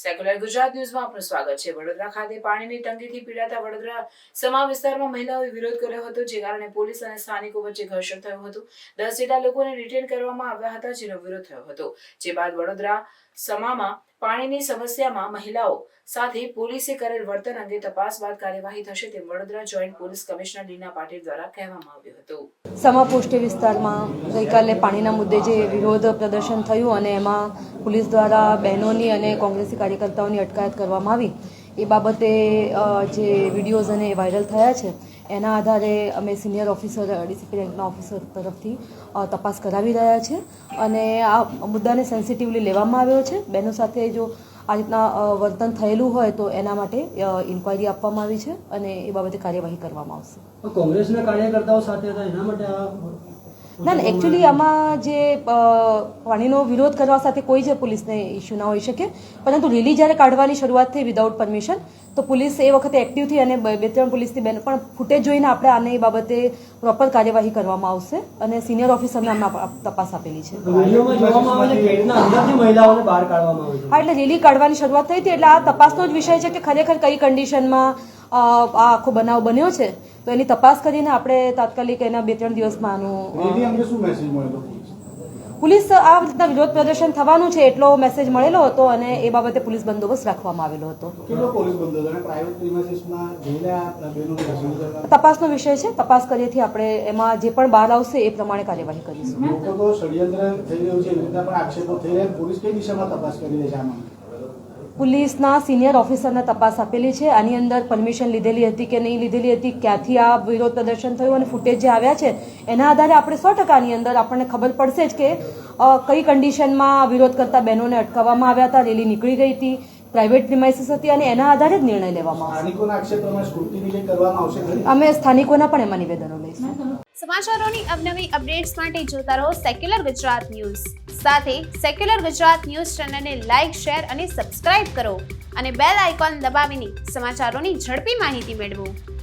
Secular Gujarat ન્યૂઝમાં આપનું સ્વાગત છે। વડોદરા ખાતે પાણીની તંગીથી પીડાતા વડોદરા સમા વિસ્તારમાં મહિલાઓએ વિરોધ કર્યો હતો, જે કારણે પોલીસ અને સ્થાનિકો વચ્ચે ઘર્ષણ થયું હતું। 10 જેટલા લોકોને ડિટેન કરવામાં આવ્યા હતા, જેનો વિરોધ થયો હતો। જે બાદ વડોદરા સમામાં પાણીની સમસ્યામાં મહિલાઓ સાથે પોલીસે કરેલ વર્તન અંગે તપાસ બાદ કાર્યવાહી થશે તેમ વડોદરા જોઈન્ટ પોલીસ કમિશનર લીના પાટીલ દ્વારા કહેવામાં આવ્યું હતું। સમા પોસ્ટે વિસ્તારમાં ગઈકાલે પાણીના મુદ્દે જે વિરોધ પ્રદર્શન થયું અને એમાં પોલીસ દ્વારા બહેનોની અને કોંગ્રેસી કાર્યકર્તાઓની અટકાયત કરવામાં આવી, એ બાબતે જે વિડીયોઝ અને વાયરલ થયા છે એના આધારે અમે સિનિયર ઓફિસર ડીસીપી રેન્કના ઓફિસર તરફથી તપાસ કરાવી રહ્યા છે અને આ મુદ્દાને સેન્સિટિવલી લેવામાં આવ્યો છે। બહેનો સાથે જો આ રીતના વર્તન થયેલું હોય તો એના માટે ઇન્ક્વાયરી આપવામાં આવી છે અને એ બાબતે કાર્યવાહી કરવામાં આવશે। કોંગ્રેસના કાર્યકર્તાઓ સાથે હતા એના માટે ના, એકચ્યુઅલી આમાં જે પાણીનો વિરોધ કરવા સાથે કોઈ જ પોલીસને ઇસ્યુ ના હોઈ શકે, પરંતુ રેલી જ્યારે કાઢવાની શરૂઆત થઈ વિધાઉટ પરમિશન, તો પોલીસ એ વખતે એક્ટિવ થઈ અને 2-3 પોલીસની બેન પણ ફૂટેજ જોઈને આપણે આને એ બાબતે પ્રોપર કાર્યવાહી કરવામાં આવશે અને સિનિયર ઓફિસરને આમાં તપાસ આપેલી છે। હા, એટલે રેલી કાઢવાની શરૂઆત થઈ હતી, એટલે આ તપાસનો જ વિષય છે કે ખરેખર કઈ કન્ડિશનમાં આ આખો બનાવ બન્યો છે, તો એની તપાસ કરીને આપણે તાત્કાલિક એના 2-3 દિવસમાં આનું પોલીસ આ રીતના વિરોધ પ્રદર્શન થવાનું છે એટલો મેસેજ મળેલો હતો અને એ બાબતે પોલીસ બંદોબસ્ત રાખવામાં આવેલો હતો। તપાસનો વિષય છે, તપાસ કરીએથી આપણે એમાં જે પણ બહાર આવશે એ પ્રમાણે કાર્યવાહી કરીશું। પોલીસના સિનિયર ઓફિસરને તપાસ આપેલી છે। આની અંદર પરમિશન લીધેલી હતી કે નહીં લીધેલી હતી, ક્યાંથી આ વિરોધ પ્રદર્શન થયું અને ફૂટેજ જે આવ્યા છે એના આધારે આપણે 100% આની અંદર આપણને ખબર પડશે જ કે કઈ કન્ડિશનમાં વિરોધ કરતા બહેનોને અટકાવવામાં આવ્યા હતા, રેલી નીકળી ગઈ હતી, પ્રાઇવેટ પ્રિમાઇસીસ હતી અને એના આધારે જ નિર્ણય લેવામાં આવશે। અમે સ્થાનિકોના પણ એમાં નિવેદનો લઈશું। સમાચારોની અવનવી અપડેટ્સ માટે જોતા રહો સેક્યુલર ગુજરાત ન્યૂઝ। સાથે સેક્યુલર ગુજરાત ન્યૂઝ ચેનલને લાઇક, શેર અને સબસ્ક્રાઇબ કરો અને બેલ આઇકોન દબાવીને સમાચારોની ઝડપી માહિતી મેળવો।